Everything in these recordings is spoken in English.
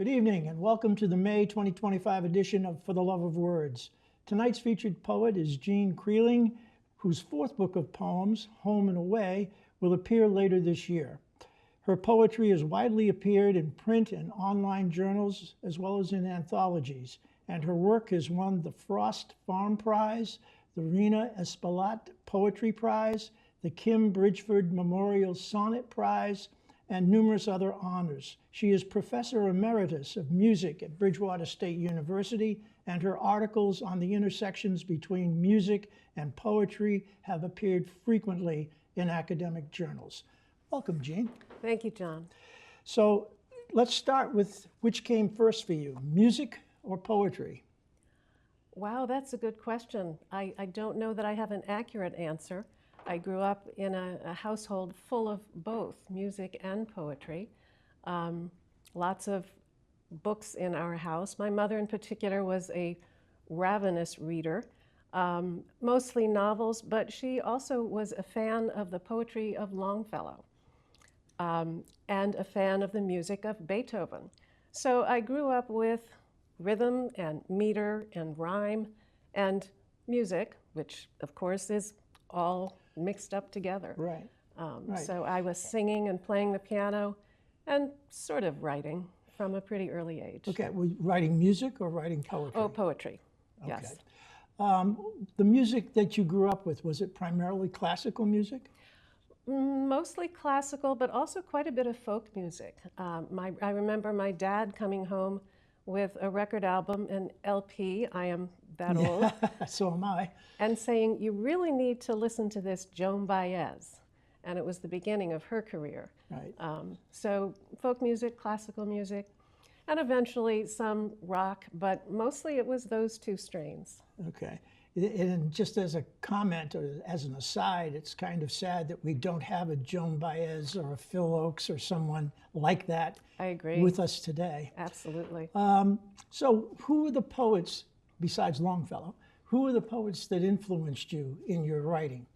Good evening and welcome to the May 2025 edition of For the Love of Words. Tonight's featured poet is Jean Kreiling, whose fourth book of poems, Home and Away, will appear later this year. Her poetry has widely appeared in print and online journals as well as in anthologies, and her work has won the Frost Farm Prize, the Rena Espaillat Poetry Prize, the Kim Bridgeford Memorial Sonnet Prize, and numerous other honors. She is Professor Emeritus of Music at Bridgewater State University, and her articles on the intersections between music and poetry have appeared frequently in academic journals. Welcome, Jean. Thank you, John. So let's start with which came first for you, music or poetry? Wow, that's a good question. I don't know that I have an accurate answer. I grew up in a household full of both music and poetry. Lots of books in our house. My mother in particular was a ravenous reader, mostly novels, but she also was a fan of the poetry of Longfellow and a fan of the music of Beethoven. So I grew up with rhythm and meter and rhyme and music, which of course is all mixed up together. Right. Right. So I was singing and playing the piano and sort of writing from a pretty early age. Okay, were you writing music or writing poetry? Oh, poetry, Okay. yes. The music that you grew up with, was it primarily classical music? Mostly classical, but also quite a bit of folk music. I remember my dad coming home with a record album, an LP, I am that old, So am I. and saying, you really need to listen to this Joan Baez. And it was the beginning of her career. Right. So folk music, classical music, and eventually some rock, but mostly it was those two strains. Okay. And just as a comment or as an aside, it's kind of sad that we don't have a Joan Baez or a Phil Oakes or someone like that I agree. with us today. Absolutely. So who were the poets, besides Longfellow, who were the poets that influenced you in your writing?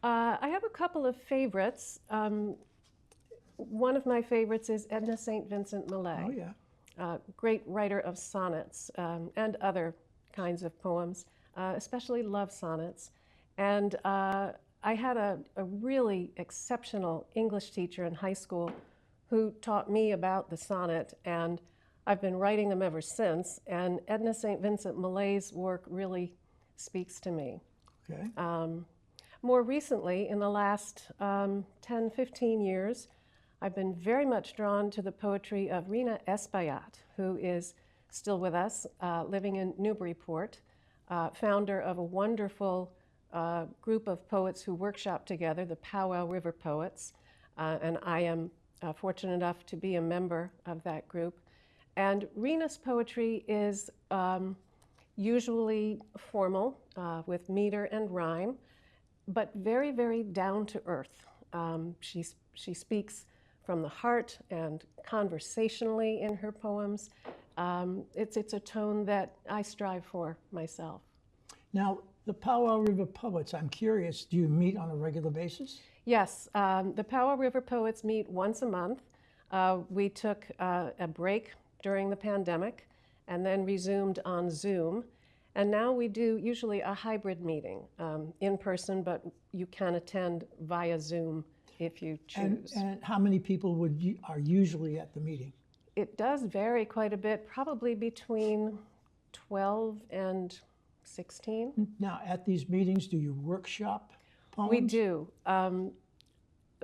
I have a couple of favorites. One of my favorites is Edna St. Vincent Millay. Oh, yeah. Great writer of sonnets and other kinds of poems, especially love sonnets. And I had a really exceptional English teacher in high school who taught me about the sonnet, and I've been writing them ever since. And Edna St. Vincent Millay's work really speaks to me. Okay. More recently, in the last 10, 15 years, I've been very much drawn to the poetry of Rena Espaillat, who is still with us, living in Newburyport, founder of a wonderful group of poets who workshop together, the Powell River Poets, and I am fortunate enough to be a member of that group. And Rena's poetry is usually formal, with meter and rhyme, but very, very down to earth. She speaks from the heart and conversationally in her poems. It's a tone that I strive for myself. Now, the Powell River Poets, I'm curious, do you meet on a regular basis? Yes, the Powell River Poets meet once a month. We took a break during the pandemic and then resumed on Zoom. And now we do usually a hybrid meeting in person, but you can attend via Zoom if you choose. And how many people are usually at the meeting? It does vary quite a bit, probably between 12 and 16. Now, at these meetings, do you workshop poems? We do.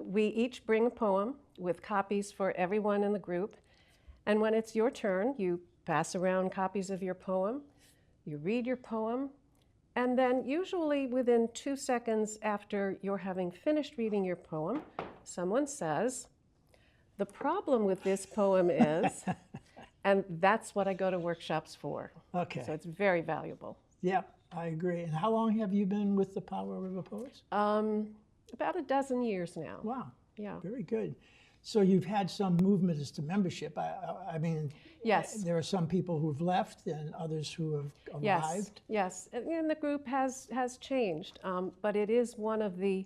We each bring a poem with copies for everyone in the group. And when it's your turn, you pass around copies of your poem. You read your poem, and then usually within 2 seconds after you're having finished reading your poem, someone says, the problem with this poem is, and that's what I go to workshops for. Okay. So it's very valuable. Yeah, I agree. And how long have you been with the Powell River Poets? About a dozen years now. Wow. Yeah. Very good. So you've had some movement as to membership. I mean, yes. There are some people who've left and others who have arrived. Yes, and the group has changed, but it is one of the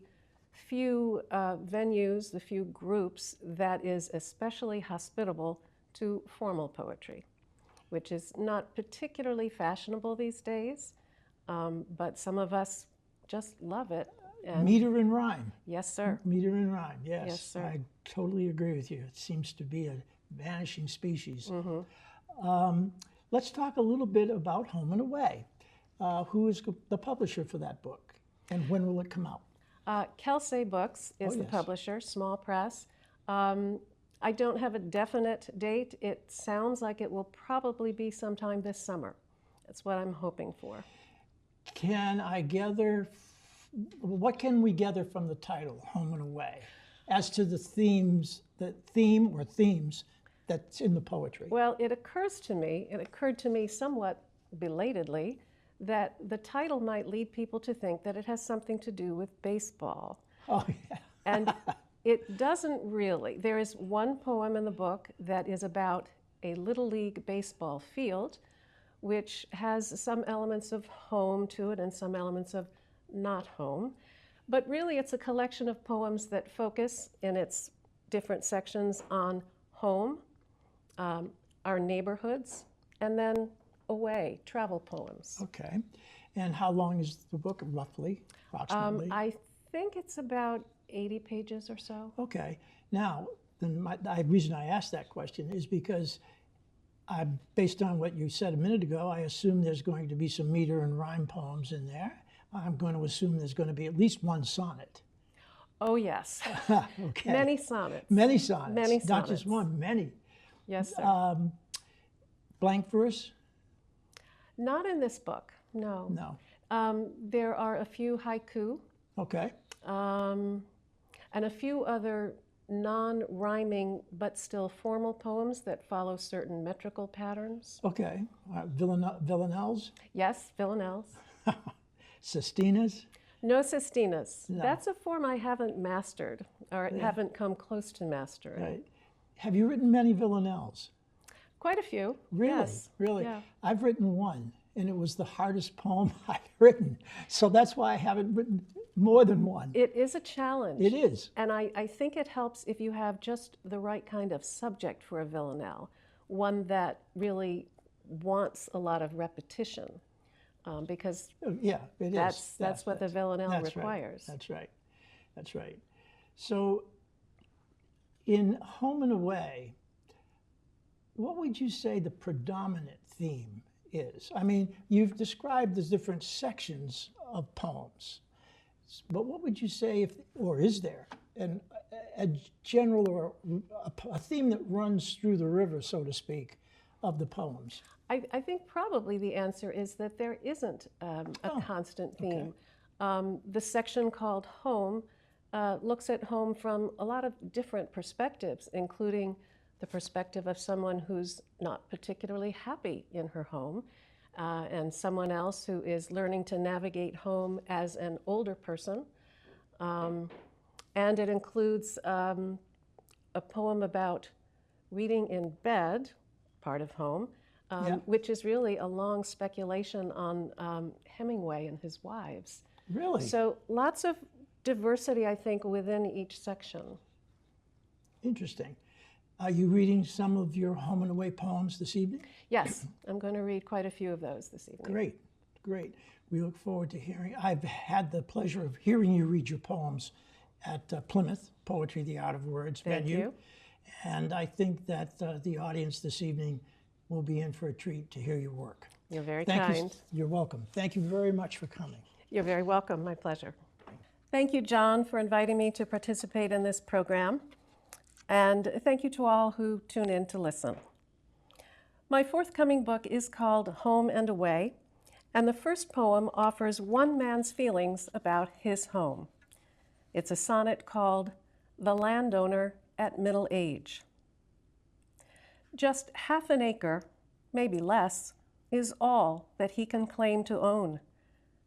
few venues, the few groups that is especially hospitable to formal poetry, which is not particularly fashionable these days, but some of us just love it. And Meter and rhyme. yes, sir. Meter and rhyme, yes. Yes, sir. I totally agree with you. It seems to be a vanishing species. Let's talk a little bit about Home and Away. Who is the publisher for that book, and when will it come out? Kelsey Books is the yes. publisher, small press. I don't have a definite date. It sounds like it will probably be sometime this summer. That's what I'm hoping for. Can I gather, what can we gather from the title, Home and Away, as to the themes, the theme or themes that's in the poetry? Well, it occurred to me somewhat belatedly, that the title might lead people to think that it has something to do with baseball. Oh, yeah. And it doesn't really. There is one poem in the book that is about a Little League baseball field, which has some elements of home to it and some elements of not home. But really, it's a collection of poems that focus in its different sections on home, our neighborhoods, and then away, travel poems. Okay. And how long is the book, roughly, approximately? I think it's about 80 pages or so. Okay. Now, then the reason I asked that question is because based on what you said a minute ago, I assume there's going to be some meter and rhyme poems in there. I'm going to assume there's going to be at least one sonnet. Oh, yes. Okay. Many sonnets. Many sonnets. Many Not sonnets. just one, many. Yes, sir. Blank verse? Not in this book, no. No. There are a few haiku Okay. and a few other non-rhyming but still formal poems that follow certain metrical patterns. Okay. Villanelles? Yes, villanelles. Sestinas? No sestinas. No. That's a form I haven't mastered or haven't come close to mastering. Right. Have you written many villanelles? Quite a few. Really? Yes. Really? Yeah. I've written one, and it was the hardest poem I've written. So that's why I haven't written more than one. It is a challenge. It is. And I think it helps if you have just the right kind of subject for a villanelle, one that really wants a lot of repetition, because Yeah, it is. that's what the villanelle that's requires. Right. That's right. That's right. So in Home and Away, what would you say the predominant theme is? I mean, you've described the different sections of poems, but what would you say, or is there a general or a theme that runs through the river, so to speak, of the poems? I think probably the answer is that there isn't a constant theme. The section called Home looks at home from a lot of different perspectives, including the perspective of someone who's not particularly happy in her home, and someone else who is learning to navigate home as an older person. And it includes a poem about reading in bed, part of home, which is really a long speculation on Hemingway and his wives. Really? So lots of diversity, I think, within each section. Interesting. Are you reading some of your Home and Away poems this evening? Yes, I'm going to read quite a few of those this evening. Great, great. We look forward to hearing. I've had the pleasure of hearing you read your poems at Plymouth Poetry, the Art of Words Thank venue. you. And I think that the audience this evening will be in for a treat to hear your work. You're very Thank you. kind. You're welcome. Thank you very much for coming. You're very welcome. My pleasure. Thank you, John, for inviting me to participate in this program. And thank you to all who tune in to listen. My forthcoming book is called Home and Away, and the first poem offers one man's feelings about his home. It's a sonnet called The Landowner at Middle Age. Just half an acre, maybe less, is all that he can claim to own,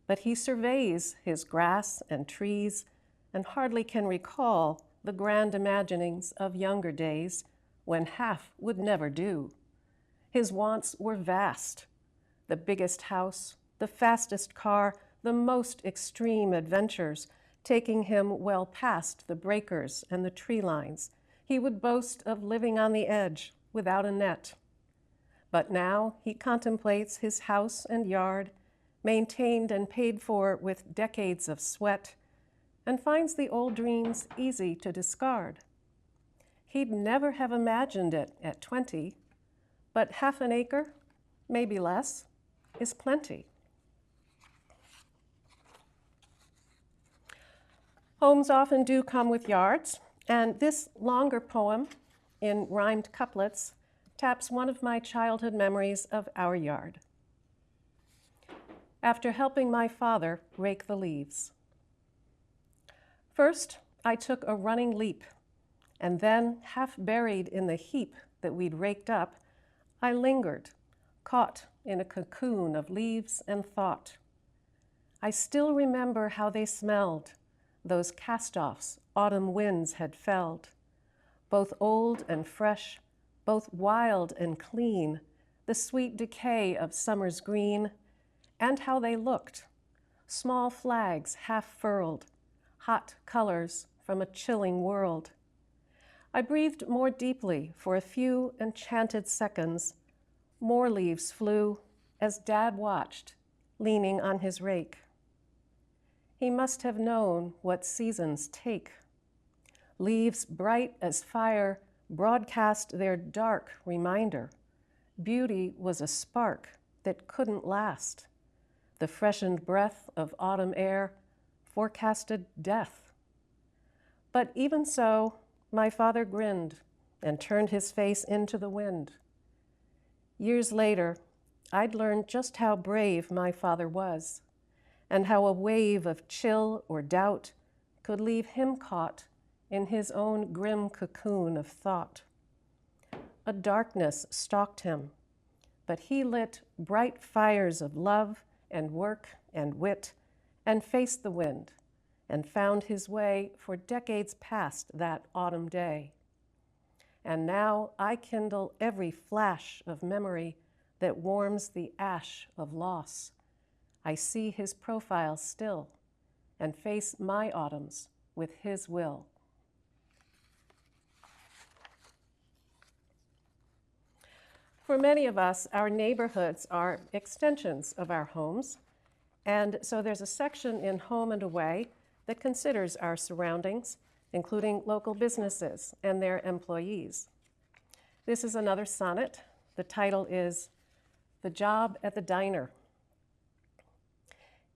but he surveys his grass and trees and hardly can recall the grand imaginings of younger days when half would never do. His wants were vast: the biggest house, the fastest car, the most extreme adventures, taking him well past the breakers and the tree lines. He would boast of living on the edge, without a net. But now he contemplates his house and yard, maintained and paid for with decades of sweat, and finds the old dreams easy to discard. He'd never have imagined it at 20, but half an acre, maybe less, is plenty. Homes often do come with yards, and this longer poem in rhymed couplets taps one of my childhood memories of our yard. After helping my father rake the leaves. First, I took a running leap, and then, half buried in the heap that we'd raked up, I lingered, caught in a cocoon of leaves and thought. I still remember how they smelled, those cast-offs autumn winds had felled, both old and fresh, both wild and clean, the sweet decay of summer's green, and how they looked, small flags half furled, hot colors from a chilling world. I breathed more deeply for a few enchanted seconds. More leaves flew as Dad watched, leaning on his rake. He must have known what seasons take. Leaves bright as fire broadcast their dark reminder. Beauty was a spark that couldn't last. The freshened breath of autumn air forecasted death. But even so, my father grinned and turned his face into the wind. Years later, I'd learned just how brave my father was, and how a wave of chill or doubt could leave him caught in his own grim cocoon of thought. A darkness stalked him, but he lit bright fires of love and work and wit, and faced the wind, and found his way for decades past that autumn day. And now I kindle every flash of memory that warms the ash of loss. I see his profile still, and face my autumns with his will. For many of us, our neighborhoods are extensions of our homes, and so there's a section in Home and Away that considers our surroundings, including local businesses and their employees. This is another sonnet. The title is The Job at the Diner.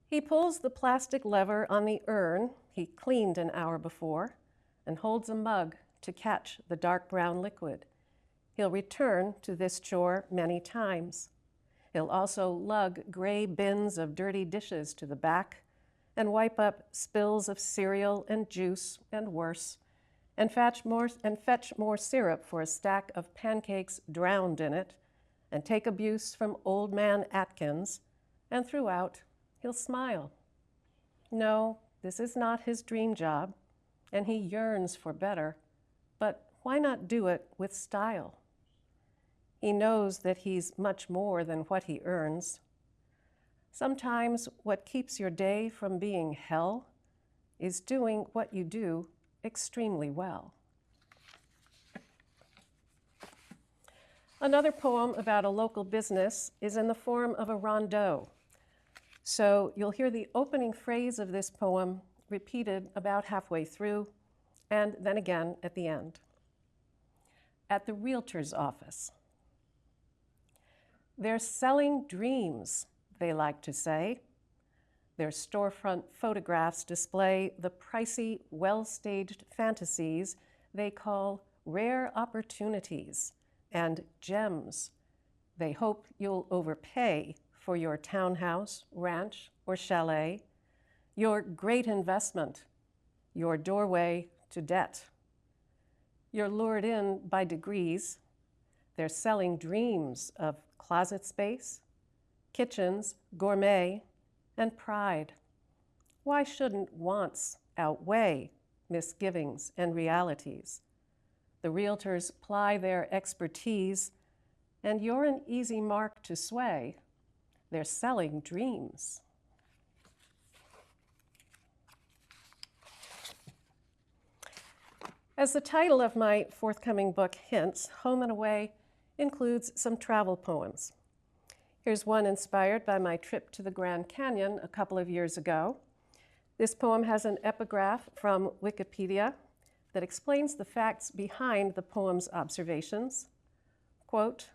He pulls the plastic lever on the urn he cleaned an hour before and holds a mug to catch the dark brown liquid. He'll return to this chore many times. He'll also lug gray bins of dirty dishes to the back and wipe up spills of cereal and juice and worse, and fetch more syrup for a stack of pancakes drowned in it, and take abuse from Old Man Atkins, and throughout, he'll smile. No, this is not his dream job, and he yearns for better, but why not do it with style? He knows that he's much more than what he earns. Sometimes what keeps your day from being hell is doing what you do extremely well. Another poem about a local business is in the form of a rondeau. So you'll hear the opening phrase of this poem repeated about halfway through, and then again at the end. At the realtor's office. They're selling dreams, they like to say. Their storefront photographs display the pricey, well-staged fantasies they call rare opportunities and gems. They hope you'll overpay for your townhouse, ranch, or chalet, your great investment, your doorway to debt. You're lured in by degrees. They're selling dreams of closet space, kitchens, gourmet, and pride. Why shouldn't wants outweigh misgivings and realities? The realtors ply their expertise, and you're an easy mark to sway. They're selling dreams. As the title of my forthcoming book hints, Home and Away includes some travel poems. Here's one inspired by my trip to the Grand Canyon a couple of years ago. This poem has an epigraph from Wikipedia that explains the facts behind the poem's observations. Quote,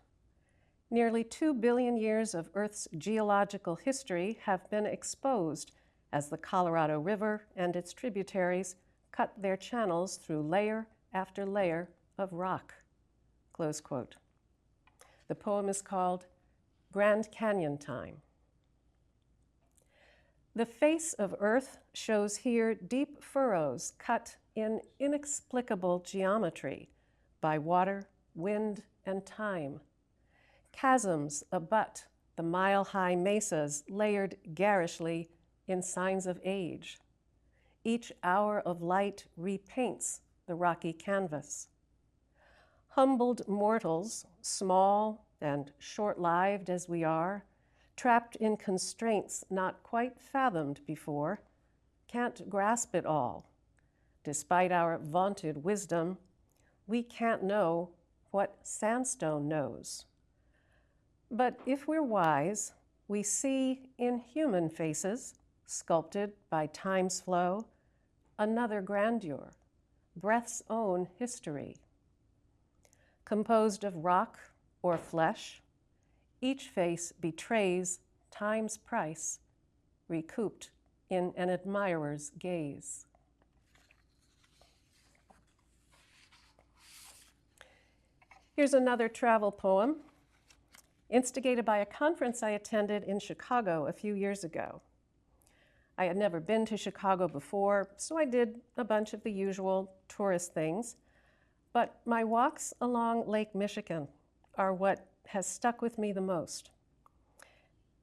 "Nearly 2 billion years of Earth's geological history have been exposed as the Colorado River and its tributaries cut their channels through layer after layer of rock." Close quote. The poem is called Grand Canyon Time. The face of Earth shows here deep furrows cut in inexplicable geometry by water, wind, and time. Chasms abut the mile-high mesas layered garishly in signs of age. Each hour of light repaints the rocky canvas. Humbled mortals, small and short-lived as we are, trapped in constraints not quite fathomed before, can't grasp it all. Despite our vaunted wisdom, we can't know what sandstone knows. But if we're wise, we see in human faces, sculpted by time's flow, another grandeur, breath's own history. Composed of rock or flesh, each face betrays time's price, recouped in an admirer's gaze. Here's another travel poem, instigated by a conference I attended in Chicago a few years ago. I had never been to Chicago before, so I did a bunch of the usual tourist things, but my walks along Lake Michigan are what has stuck with me the most.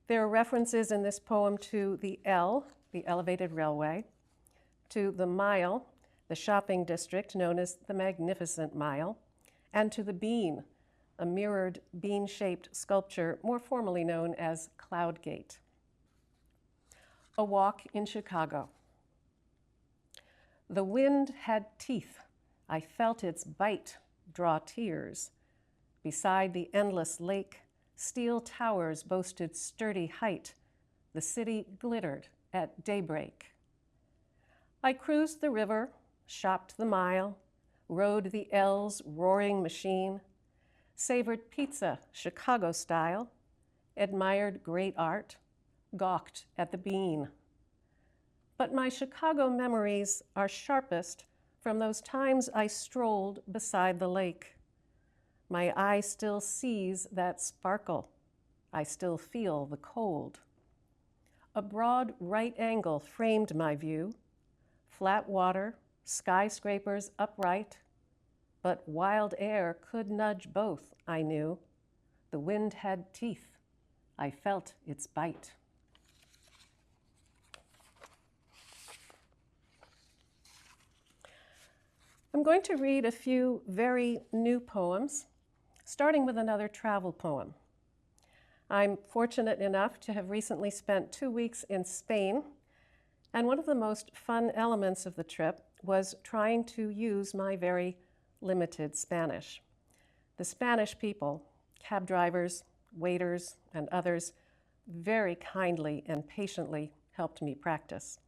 There are references in this poem to the L, the elevated railway, to the Mile, the shopping district known as the Magnificent Mile, and to the Bean, a mirrored bean-shaped sculpture more formally known as Cloud Gate. A walk in Chicago. The wind had teeth. I felt its bite draw tears. Beside the endless lake, steel towers boasted sturdy height. The city glittered at daybreak. I cruised the river, shopped the mile, rode the L's roaring machine, savored pizza Chicago style, admired great art, gawked at the Bean. But my Chicago memories are sharpest from those times I strolled beside the lake. My eye still sees that sparkle. I still feel the cold. A broad right angle framed my view, flat water, skyscrapers upright, but wild air could nudge both, I knew. The wind had teeth. I felt its bite. I'm going to read a few very new poems, starting with another travel poem. I'm fortunate enough to have recently spent 2 weeks in Spain, and one of the most fun elements of the trip was trying to use my very limited Spanish. The Spanish people, cab drivers, waiters, and others, very kindly and patiently helped me practice.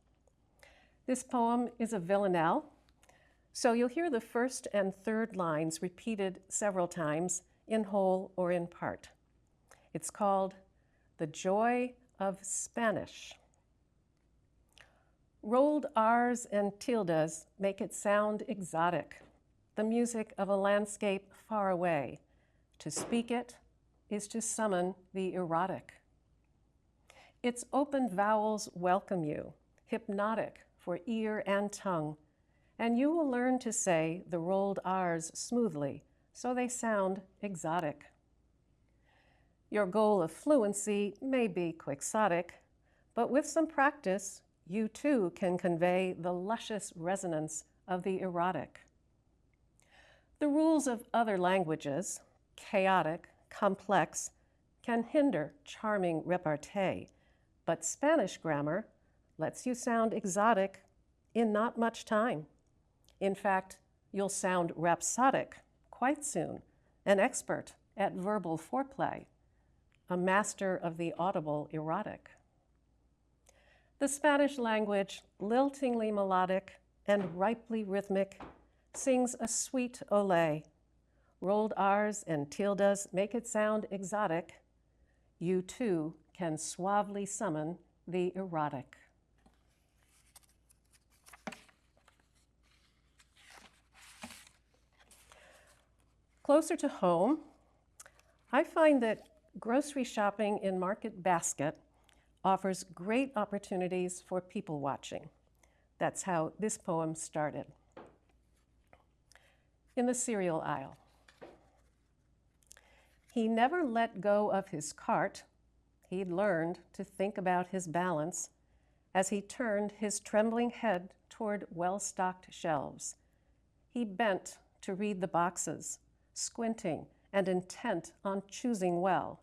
This poem is a villanelle, so you'll hear the first and third lines repeated several times in whole or in part. It's called The Joy of Spanish. Rolled R's and tildes make it sound exotic, the music of a landscape far away. To speak it is to summon the erotic. Its open vowels welcome you, hypnotic for ear and tongue, and you will learn to say the rolled R's smoothly, so they sound exotic. Your goal of fluency may be quixotic, but with some practice, you too can convey the luscious resonance of the erotic. The rules of other languages, chaotic, complex, can hinder charming repartee, but Spanish grammar lets you sound exotic in not much time. In fact, you'll sound rhapsodic quite soon, an expert at verbal foreplay, a master of the audible erotic. The Spanish language, liltingly melodic and ripely rhythmic, sings a sweet ole. Rolled R's and tildes make it sound exotic. You too can suavely summon the erotic. Closer to home, I find that grocery shopping in Market Basket offers great opportunities for people watching. That's how this poem started. In the cereal aisle. He never let go of his cart. He'd learned to think about his balance as he turned his trembling head toward well-stocked shelves. He bent to read the boxes, squinting and intent on choosing well,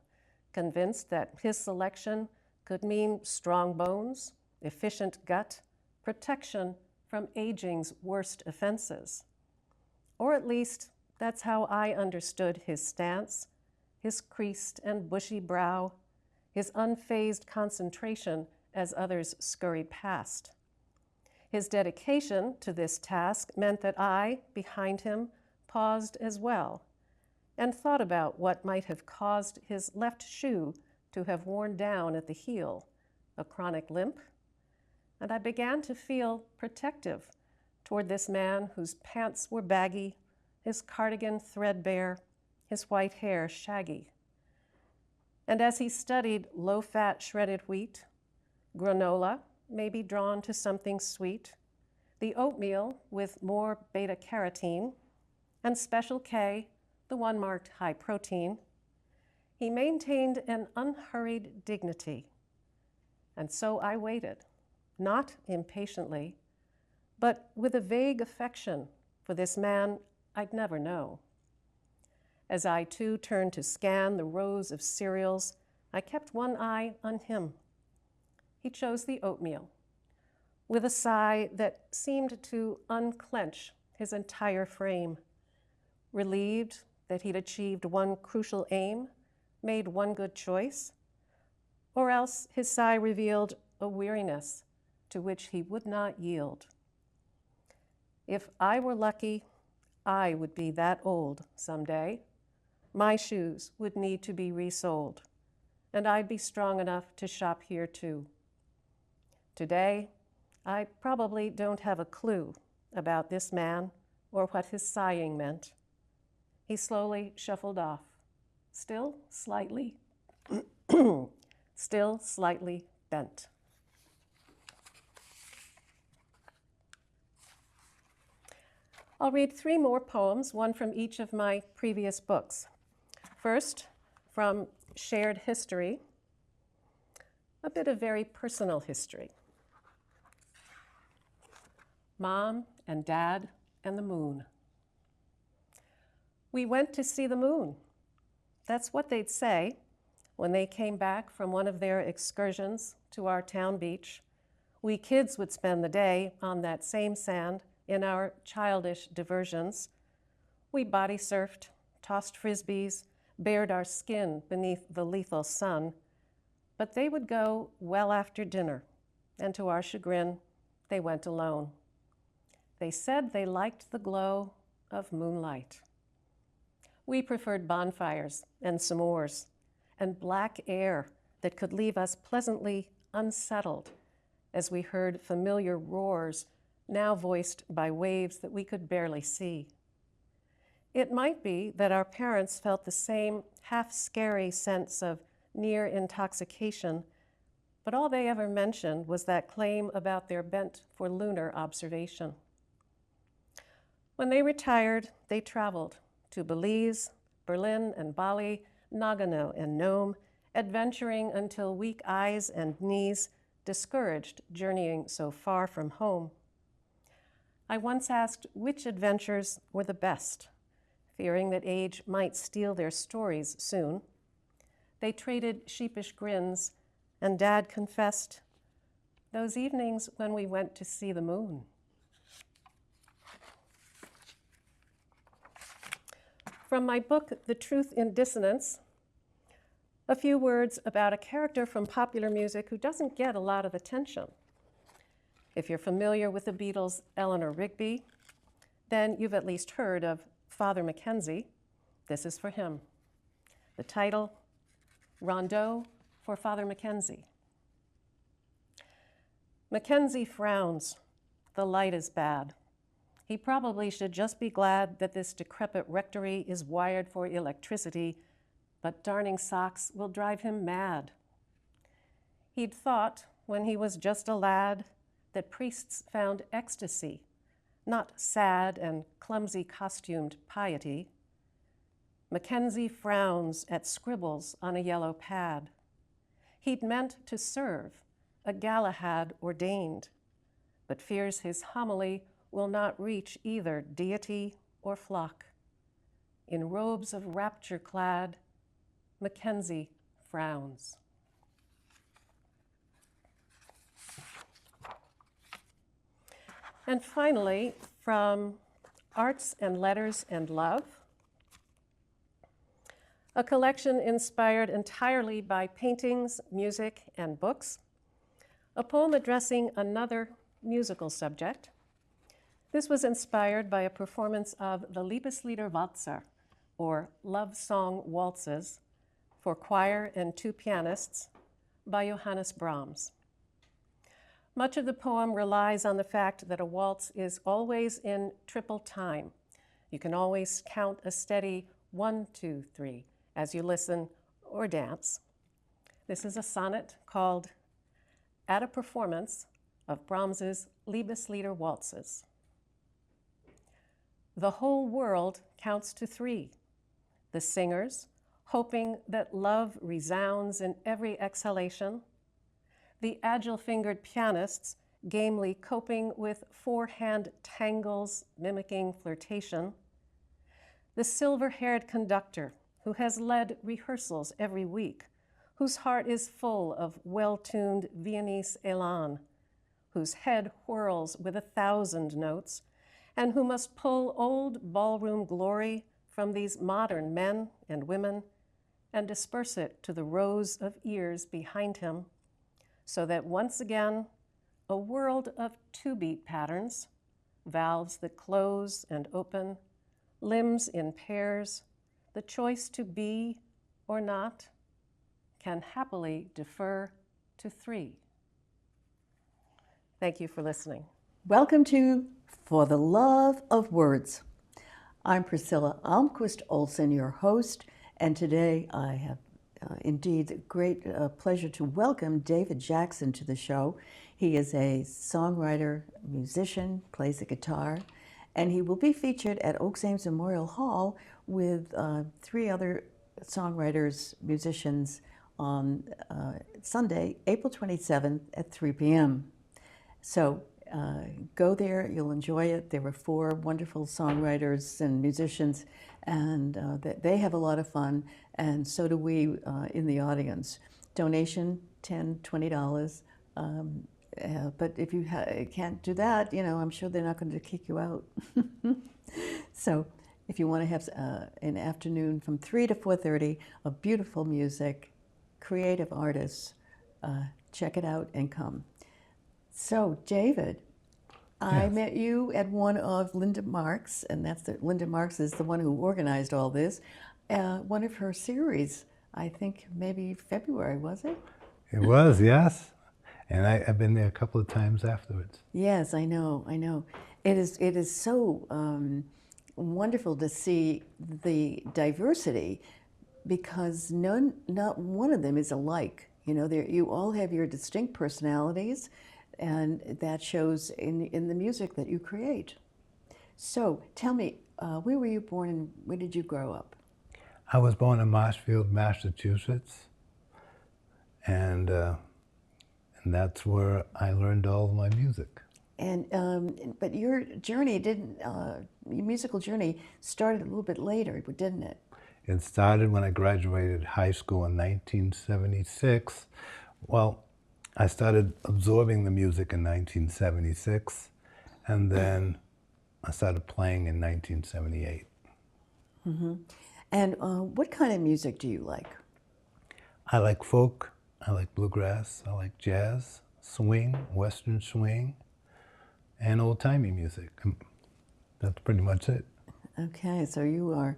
convinced that his selection could mean strong bones, efficient gut, protection from aging's worst offenses. Or at least that's how I understood his stance, his creased and bushy brow, his unfazed concentration as others scurried past. His dedication to this task meant that I, behind him, paused as well and thought about what might have caused his left shoe to have worn down at the heel, a chronic limp, and I began to feel protective toward this man whose pants were baggy, his cardigan threadbare, his white hair shaggy. And as he studied low-fat shredded wheat, granola, maybe drawn to something sweet, the oatmeal with more beta-carotene, and Special K, the one marked high protein, he maintained an unhurried dignity. And so I waited, not impatiently, but with a vague affection for this man I'd never know. As I too turned to scan the rows of cereals, I kept one eye on him. He chose the oatmeal, with a sigh that seemed to unclench his entire frame, relieved that he'd achieved one crucial aim, made one good choice, or else his sigh revealed a weariness to which he would not yield. If I were lucky, I would be that old someday. My shoes would need to be resoled, and I'd be strong enough to shop here too. Today, I probably don't have a clue about this man or what his sighing meant. He slowly shuffled off, still slightly bent. I'll read 3 more poems, one from each of my previous books. First, from Shared History, a bit of very personal history. Mom and Dad and the moon. We went to see the moon. That's what they'd say when they came back from one of their excursions to our town beach. We kids would spend the day on that same sand in our childish diversions. We body surfed, tossed frisbees, bared our skin beneath the lethal sun. But they would go well after dinner, and to our chagrin, they went alone. They said they liked the glow of moonlight. We preferred bonfires and s'mores and black air that could leave us pleasantly unsettled as we heard familiar roars now voiced by waves that we could barely see. It might be that our parents felt the same half-scary sense of near intoxication, but all they ever mentioned was that claim about their bent for lunar observation. When they retired, they traveled to Belize, Berlin and Bali, Nagano and Nome, adventuring until weak eyes and knees discouraged journeying so far from home. I once asked which adventures were the best, fearing that age might steal their stories soon. They traded sheepish grins, and Dad confessed, "Those evenings when we went to see the moon." From my book, The Truth in Dissonance, a few words about a character from popular music who doesn't get a lot of attention. If you're familiar with the Beatles' Eleanor Rigby, then you've at least heard of Father Mackenzie. This is for him. The title, Rondeau for Father Mackenzie. Mackenzie frowns. The light is bad. He probably should just be glad that this decrepit rectory is wired for electricity, but darning socks will drive him mad. He'd thought, when he was just a lad, that priests found ecstasy, not sad and clumsy costumed piety. Mackenzie frowns at scribbles on a yellow pad. He'd meant to serve, a Galahad ordained, but fears his homily will not reach either deity or flock. In robes of rapture clad, Mackenzie frowns. And finally, from Arts and Letters and Love, a collection inspired entirely by paintings, music, and books, a poem addressing another musical subject. This was inspired by a performance of the Liebeslieder Walzer, or Love Song Waltzes, for choir and two pianists by Johannes Brahms. Much of the poem relies on the fact that a waltz is always in triple time. You can always count a steady 1, 2, 3 as you listen or dance. This is a sonnet called At a Performance of Brahms's Liebeslieder Waltzes. The whole world counts to 3. The singers, hoping that love resounds in every exhalation. The agile-fingered pianists, gamely coping with 4-hand tangles mimicking flirtation. The silver-haired conductor, who has led rehearsals every week, whose heart is full of well-tuned Viennese élan, whose head whirls with 1,000 notes, and who must pull old ballroom glory from these modern men and women and disperse it to the rows of ears behind him, so that once again, a world of 2-beat patterns, valves that close and open, limbs in pairs, the choice to be or not, can happily defer to 3. Thank you for listening. Welcome to For the Love of Words. I'm Priscilla Almquist Olsen, your host, and today I have indeed a great pleasure to welcome David Jackson to the show. He is a songwriter, musician, plays the guitar, and he will be featured at Oaks Ames Memorial Hall with 3 other songwriters, musicians on Sunday, April 27th at 3 p.m. So go there, you'll enjoy it. There were 4 wonderful songwriters and musicians, and they have a lot of fun, and so do we in the audience. Donation, $10, $20. But if you can't do that, you know, I'm sure they're not going to kick you out. So if you want to have an afternoon from 3 to 4:30 of beautiful music, creative artists, check it out and come. So, David, Yes. I met you at one of Linda Marks, and Linda Marks is the one who organized all this, one of her series, I think maybe February, was it? It was, yes. And I've been there a couple of times afterwards. Yes, I know. It is so wonderful to see the diversity, because not one of them is alike. You know, you all have your distinct personalities, and that shows in the music that you create. So tell me, where were you born and where did you grow up? I was born in Marshfield, Massachusetts, and that's where I learned all of my music. And but your journey your musical journey started a little bit later, didn't it? It started when I graduated high school in 1976. Well, I started absorbing the music in 1976, and then I started playing in 1978. And what kind of music do you like? I like folk, I like bluegrass, I like jazz, swing, western swing, and old-timey music. That's pretty much it. Okay, so your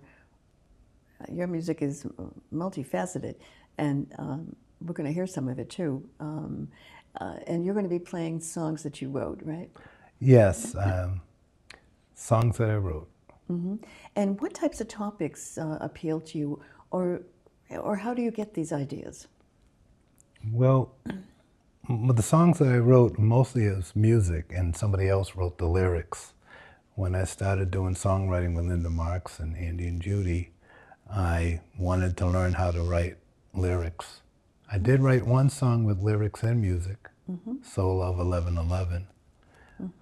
music is multifaceted, and we're going to hear some of it too. And you're going to be playing songs that you wrote, right? Yes, songs that I wrote. And what types of topics appeal to you, or how do you get these ideas? Well, the songs that I wrote mostly is music, and somebody else wrote the lyrics. When I started doing songwriting with Linda Marks and Andy and Judy, I wanted to learn how to write lyrics. I did write one song with lyrics and music, Soul Love 1111,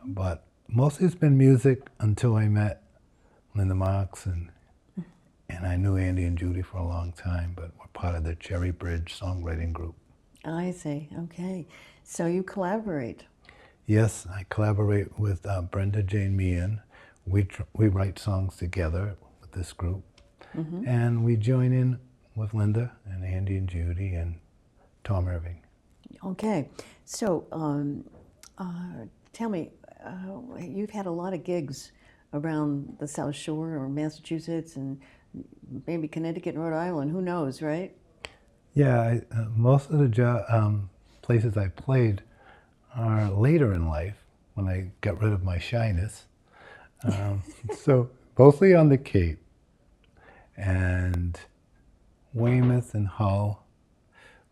but mostly it's been music until I met Linda Marks, and I knew Andy and Judy for a long time, but we're part of the Cherry Bridge songwriting group. I see, okay. So you collaborate. Yes, I collaborate with Brenda Jane Meehan. We write songs together with this group, and we join in with Linda and Andy and Judy and Tom Irving. Okay, so tell me, you've had a lot of gigs around the South Shore or Massachusetts and maybe Connecticut and Rhode Island, who knows, right? Yeah, most of the places I played are later in life, when I got rid of my shyness. So mostly on the Cape, and Weymouth and Hull,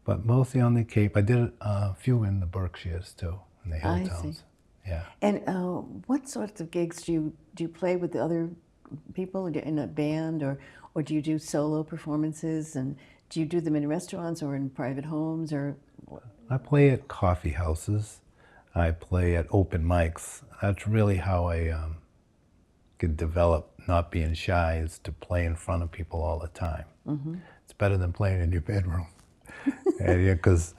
but mostly on the Cape. I did a few in the Berkshires too, in the hill I towns. see. Yeah. And what sorts of gigs do you play with the other people in a band, or do you do solo performances, and do you do them in restaurants or in private homes, or? I play at coffee houses. I play at open mics. That's really how I could develop not being shy, is to play in front of people all the time. It's better than playing in your bedroom. Because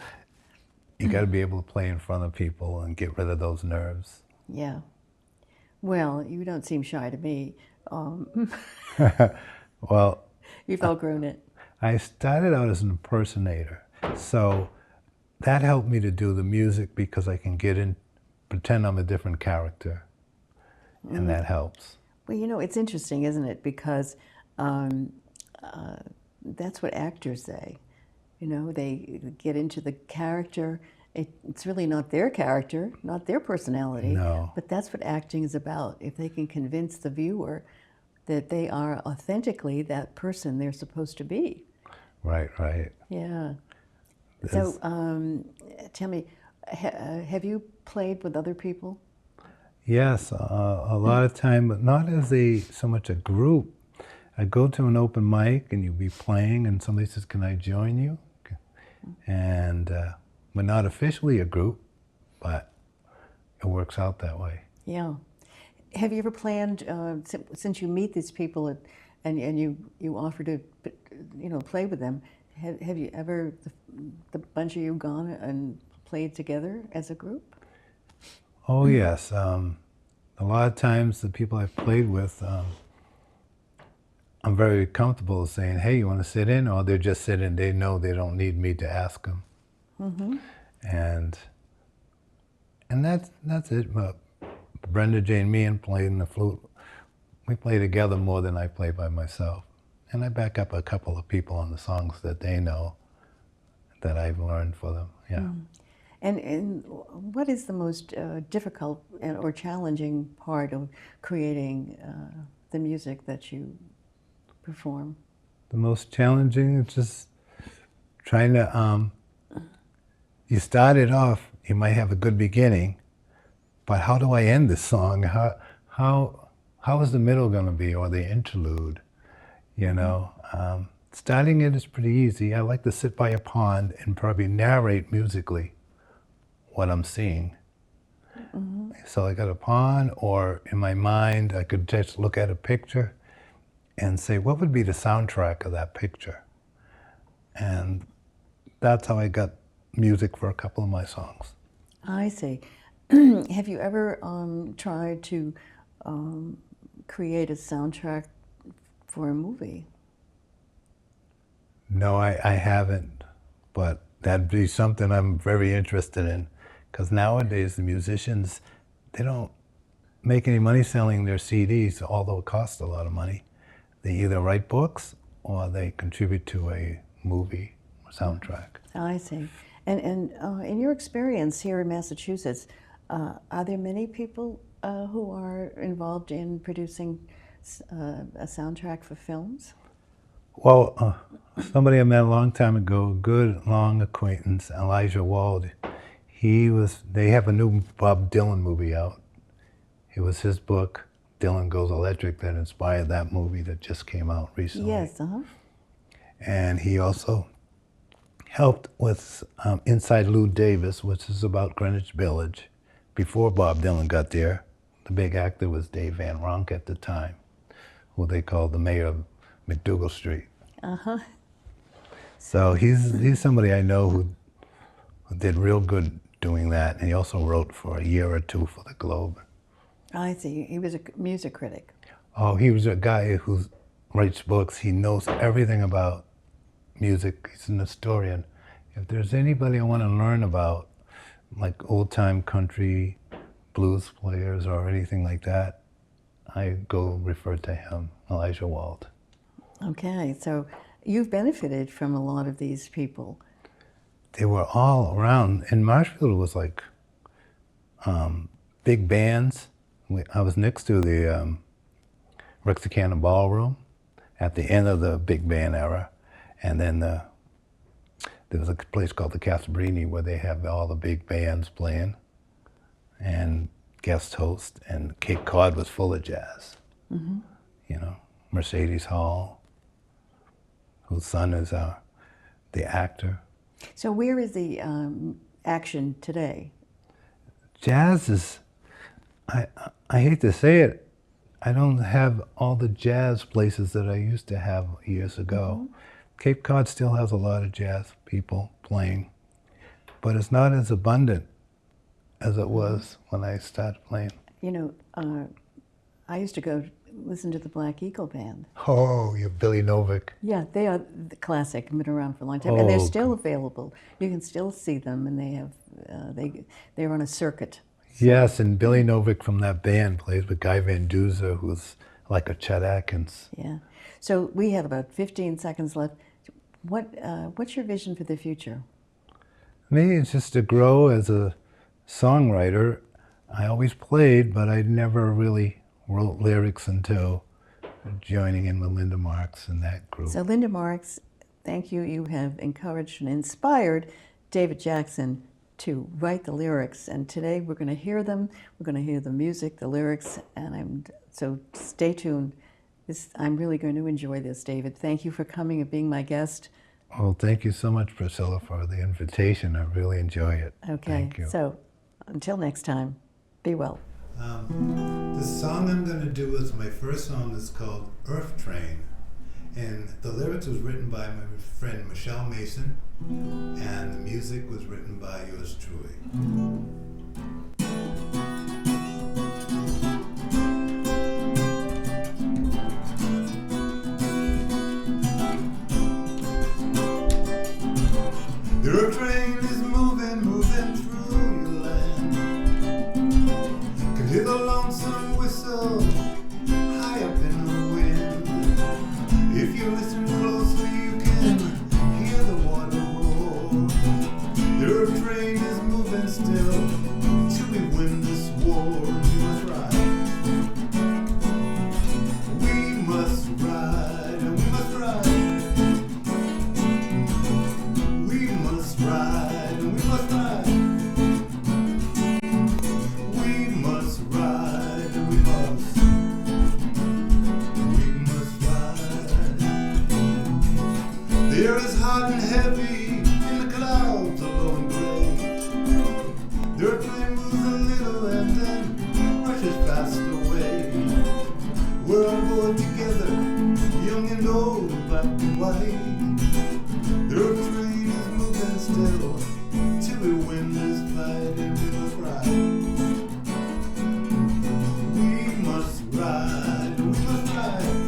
you got to be able to play in front of people and get rid of those nerves. Yeah. Well, you don't seem shy to me. Well, You've outgrown it. I started out as an impersonator, so that helped me to do the music because I can pretend I'm a different character, and that helps. Well, you know, it's interesting, isn't it? Because that's what actors say. You know, they get into the character. It's really not their character, not their personality. No. But that's what acting is about. If they can convince the viewer that they are authentically that person they're supposed to be. Right, right. Yeah. So tell me, have you played with other people? Yes, a lot of time, but not as so much a group. I go to an open mic and you'll be playing and somebody says, "Can I join you?" And we're not officially a group, but it works out that way. Yeah. Have you ever planned, since you meet these people and you offer to, play with them, have you ever, the bunch of you gone and played together as a group? Oh yes, a lot of times the people I've played with, I'm very comfortable saying, "Hey, you want to sit in?" Or they're just sitting. They know they don't need me to ask them. And that's it. But Brenda Jane Meehan playing the flute. We play together more than I play by myself. And I back up a couple of people on the songs that they know that I've learned for them. Yeah. And what is the most difficult or challenging part of creating the music that you perform? The most challenging is just trying to, you start it off, you might have a good beginning, but how do I end this song? How is the middle going to be, or the interlude? You know, starting it is pretty easy. I like to sit by a pond and probably narrate musically what I'm seeing. So I got a pond, or in my mind, I could just look at a picture and say, what would be the soundtrack of that picture? And that's how I got music for a couple of my songs. I see. Have you ever tried to create a soundtrack for a movie. No, I haven't, but that'd be something I'm very interested in, because nowadays the musicians, they don't make any money selling their CDs, although it costs a lot of money. They either write books or they contribute to a movie or soundtrack. I see. And in your experience here in Massachusetts, are there many people who are involved in producing a soundtrack for films? Well, somebody I met a long time ago, a good long acquaintance, Elijah Wald, they have a new Bob Dylan movie out. It was his book, Dylan Goes Electric, that inspired that movie that just came out recently. Yes, And he also helped with Inside Lou Davis, which is about Greenwich Village. Before Bob Dylan got there, the big actor was Dave Van Ronk at the time, who they called the mayor of McDougal Street. So he's somebody I know who did real good doing that, and he also wrote for a year or two for the Globe. I see. He was a music critic. Oh, he was a guy who writes books. He knows everything about music. He's an historian. If there's anybody I want to learn about, like old-time country blues players or anything like that, I go refer to him, Elijah Wald. Okay, so you've benefited from a lot of these people. They were all around. In Marshfield, it was like big bands. I was next to the Rexicana Ballroom at the end of the big band era. And then there was a place called the Casabrini where they have all the big bands playing and guest host. And Cape Cod was full of jazz. Mm-hmm. You know, Mercedes Hall, whose son is the actor. So where is the action today? Jazz is, I hate to say it, I don't have all the jazz places that I used to have years ago. Mm-hmm. Cape Cod still has a lot of jazz people playing, but it's not as abundant as it was when I started playing. You know, I used to go listen to the Black Eagle Band. Oh, you're Billy Novick. Yeah, they are the classic, been around for a long time, and they're still available. You can still see them, and they have they're on a circuit. Yes, and Billy Novick from that band plays with Guy Van Duzer, who's like a Chet Atkins. Yeah. So we have about 15 seconds left. What's your vision for the future? Me, it's just to grow as a songwriter. I always played, but I never really wrote lyrics until joining in with Linda Marks and that group. So Linda Marks, thank you. You have encouraged and inspired David Jackson to write the lyrics, and today we're going to hear them. We're going to hear the music, the lyrics, and so stay tuned. I'm really going to enjoy this, David. Thank you for coming and being my guest. Well, thank you so much, Priscilla, for the invitation. I really enjoy it. Okay. Thank you. So until next time, be well. The song I'm going to do is my first song. Is called Earth Train. And the lyrics was written by my friend Michelle Mason, and the music was written by yours truly. The Earth train is moving through your land. Can hear the lonesome whistle high up in the wind. If you listen closely, you can hear the water roar. The Earth train is moving still till we win this war. We must ride, and we must ride. We must ride, and we must ride. We must ride, and we must. We must ride. The air is hot and heavy, and the clouds are low and gray. The airplane moves a little and then rushes fast away. We're on board together, young and old, black and white. The train is moving still till we win this fight, and we must ride. We must ride, we must ride.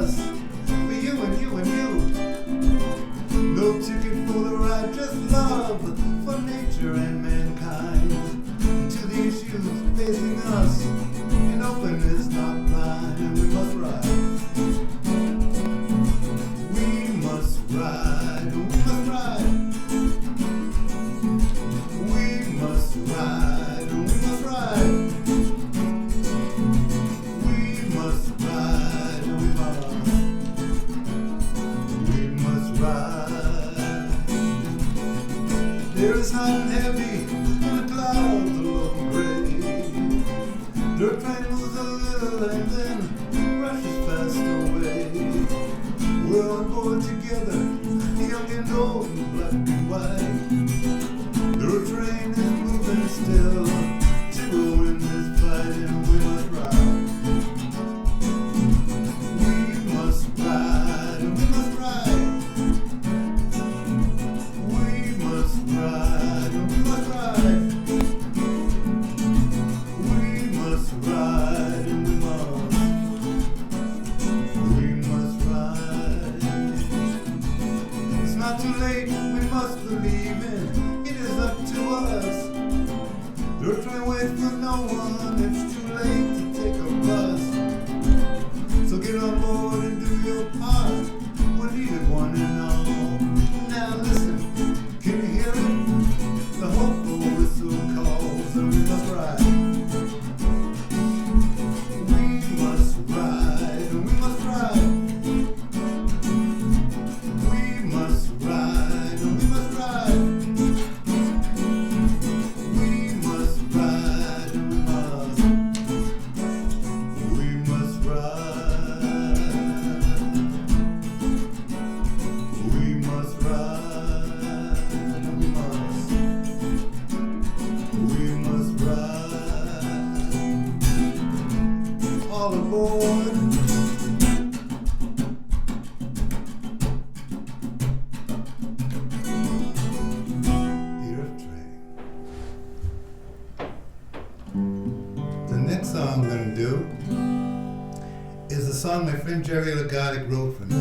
us, for you and you and you. No ticket for the ride, just love for nature and mankind. To the issues facing us, in openness not blind, and we must ride. We must ride, we must ride. We must ride, we must ride. We must ride, we must ride. There is hot and heavy, and the clouds are looking gray. Dirt train moves a little and then rushes fast away. We're on board together, young and old, black and white. The train is moving still, to a wind is fighting, we must ride. We must ride, we must ride. We must ride, we must ride. We must ride, we must ride. It's not too late, we must believe in. It is up to us. Don't try to wait for no one. It's too late to take a bus. So get on board and do your part. We need it one and all. Now listen, can you hear it? The hopeful whistle calls, and we must ride. We must ride, we must ride. We must ride, we must ride. We must ride, we must ride. We must ride, we must ride. All aboard. The next song I'm going to do is a song my friend Jerry Lagardic wrote for me.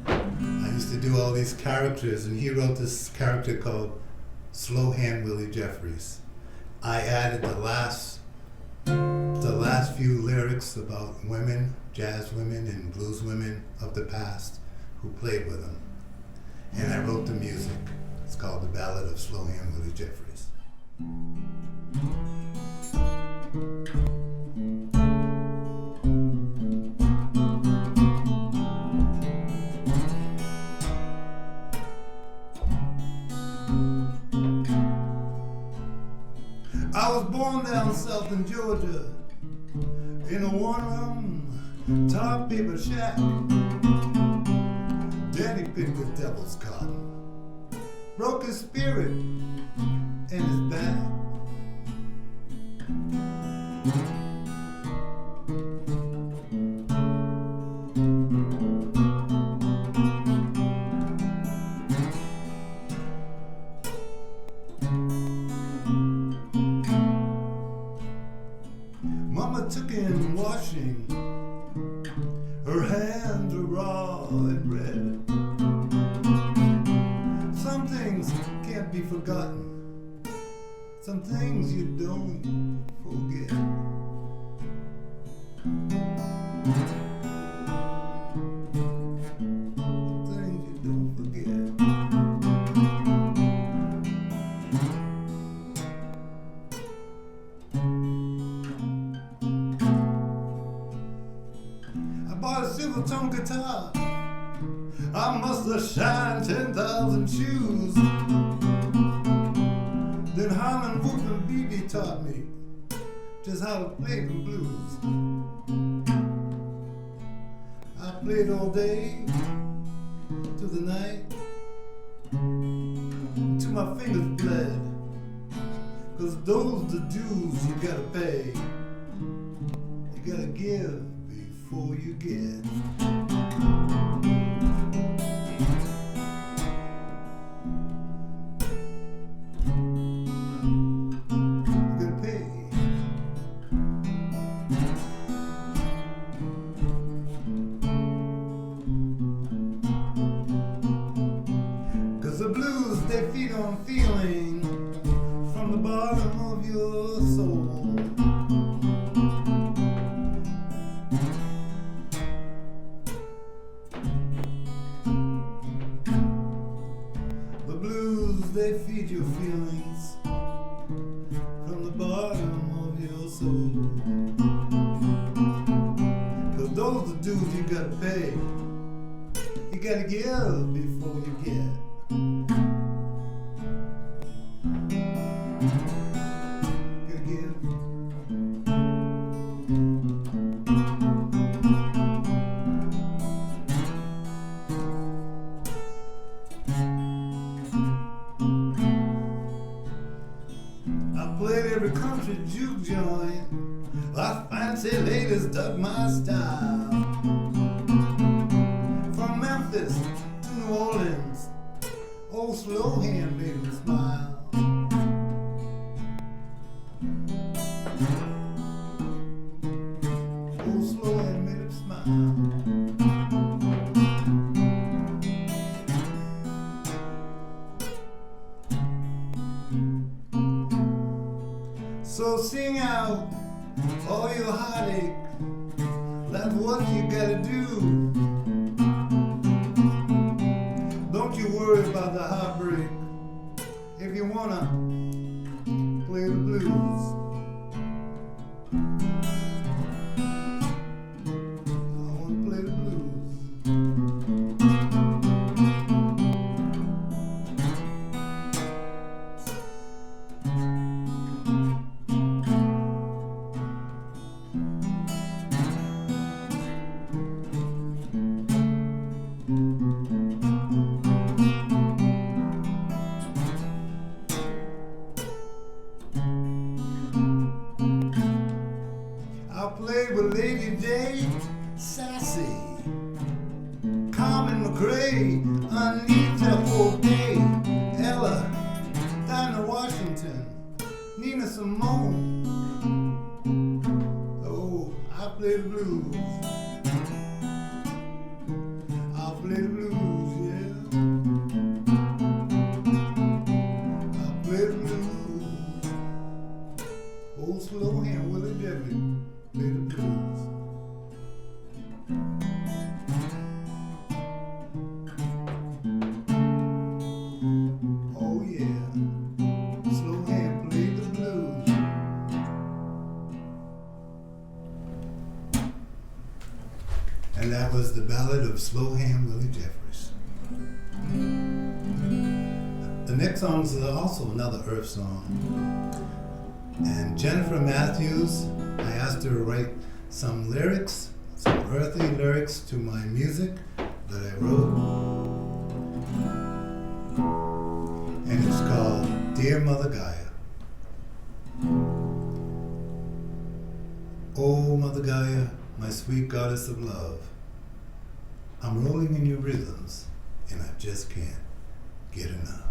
I used to do all these characters, and he wrote this character called Slow Hand Willie Jeffries. I added the last few lyrics about women, jazz women and blues women of the past who played with him. And I wrote the music. It's called The Ballad of Slow Hand Willie Jeffries. I was born down south in Georgia in a one-room tar paper shack. Daddy picked the devil's cotton, broke his spirit and his back. Mama took in washing, her hands were raw and red. Some things can't be forgotten, some things you don't forget. Things you don't forget. I bought a silver tone guitar. I must have shined 10,000 shoes. Then Harlan, Whoop, and BB taught me just how to play the blues. I played all day to the night, till my fingers bled. 'Cause those the dues you gotta pay. You gotta give before you get. they feed on feeling from the bottom of your soul. The blues, they feed your feelings from the bottom of your soul. 'Cause those are dues you gotta pay. You gotta give before you get. Gotta give. I played every country juke joint. I fancy ladies dug my style. From Memphis to New Orleans, old slow hand made me smile. Old slow hand made him smile. So sing out all your heartache. That's what you gotta do. Don't you worry about the heartbreak if you wanna play the blues. I wanna play the blues. I played with Lady Day, Sassy, Carmen McRae, Anita O'Day, Ella, Dinah Washington, Nina Simone. Oh, I play the blues. I'll play the blues, yeah. I'll play the blues. Old slow hand Willie Debbie. Play the blues. Oh yeah, slow hand play the blues. And that was the ballad of Slow Hand Willie Jeffries. The next song is also another Earth song. And Jennifer Matthews, I asked her to write some lyrics, some earthy lyrics to my music that I wrote. And it's called Dear Mother Gaia. Oh, Mother Gaia, my sweet goddess of love, I'm rolling in your rhythms and I just can't get enough.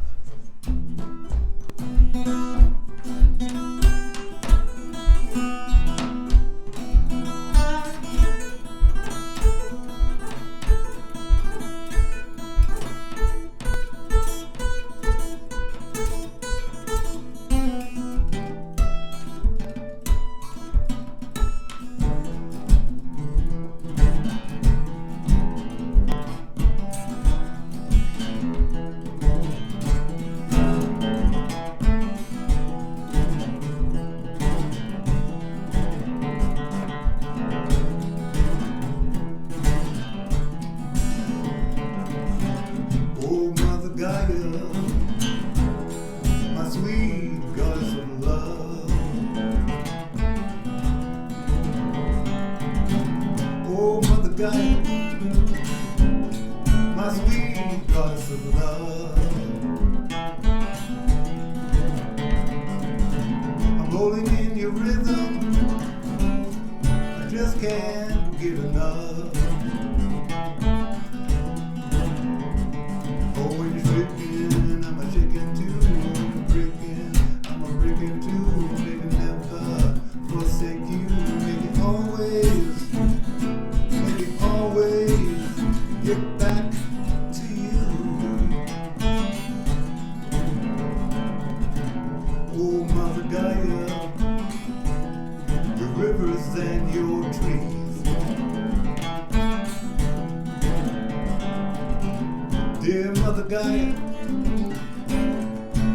Dear Mother Gaia,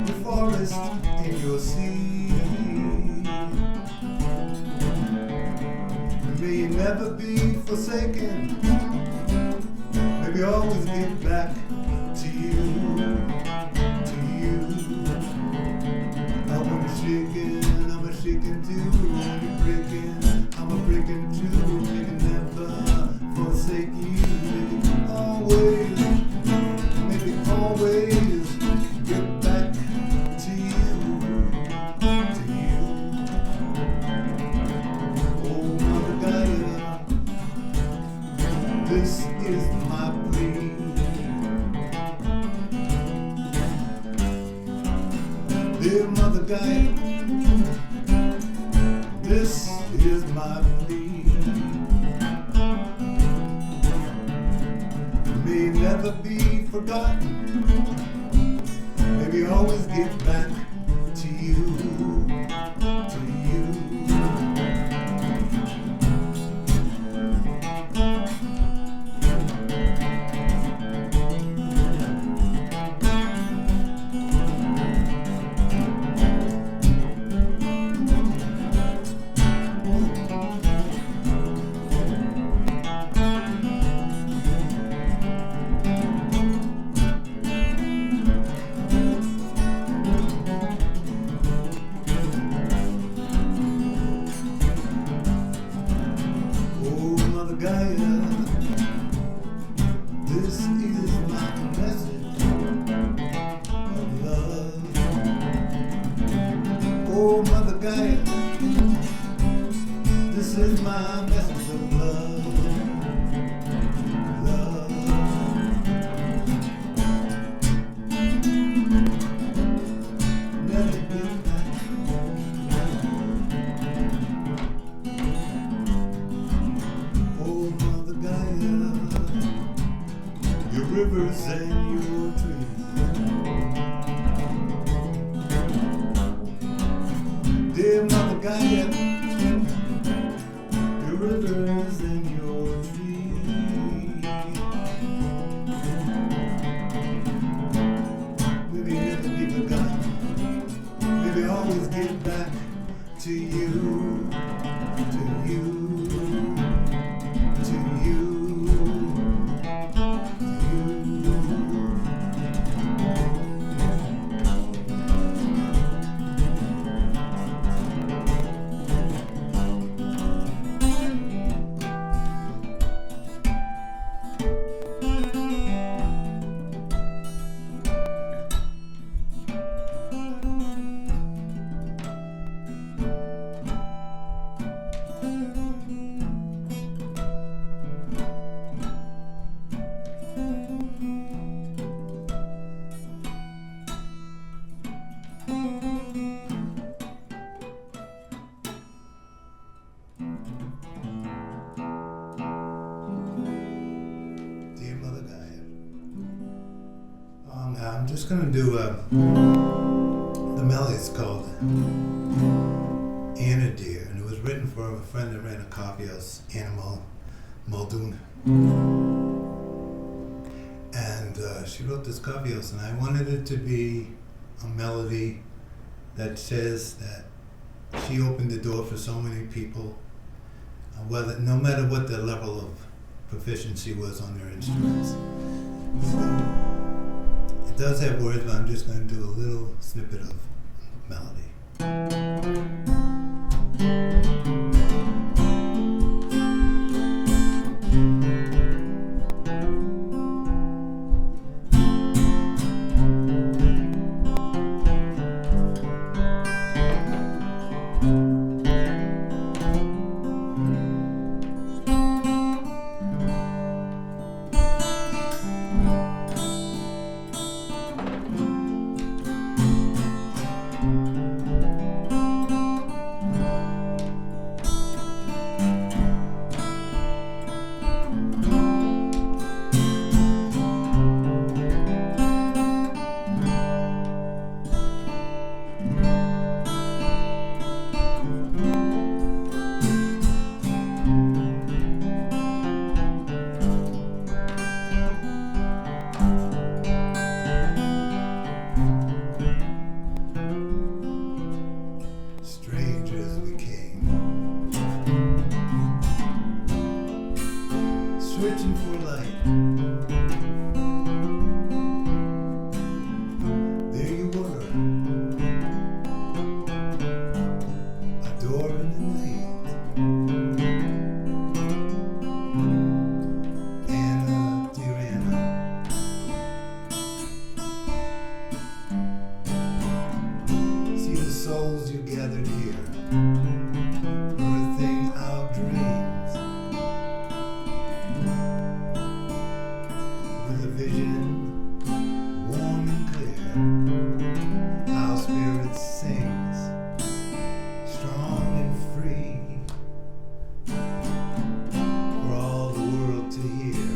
the forest in your sea, may you never be forsaken, maybe always get back to you, I'm a shaking too, when you're breaking, I'm a breaking too, maybe never forsake you, maybe always get back to you. Oh, Mother Gaia, this is my plea. Dear Mother Gaia, this is my plea. May never be forgotten, maybe always get back to you, Oh, Mother Gaia, this is my message of love, love. Never get back. Oh, Mother Gaia, your rivers and your trees, dear Mother Gaia, your rivers and your trees, maybe never be forgotten, maybe always get back to you, to you, to you, I'm just going to do the melody. It's called Anna Dear, and it was written for a friend that ran a coffee house, Anna Muldoon. And she wrote this coffee house, and I wanted it to be a melody that says that she opened the door for so many people, whether no matter what their level of proficiency was on their instruments. So, it does have words, but I'm just going to do a little snippet of melody. with a vision warm and clear. Our spirit sings, strong and free, for all the world to hear.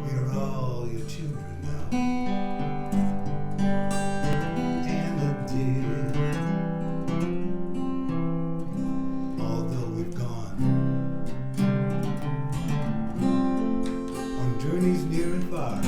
We're all your children now, and look, dear, although we've gone on journeys near and far,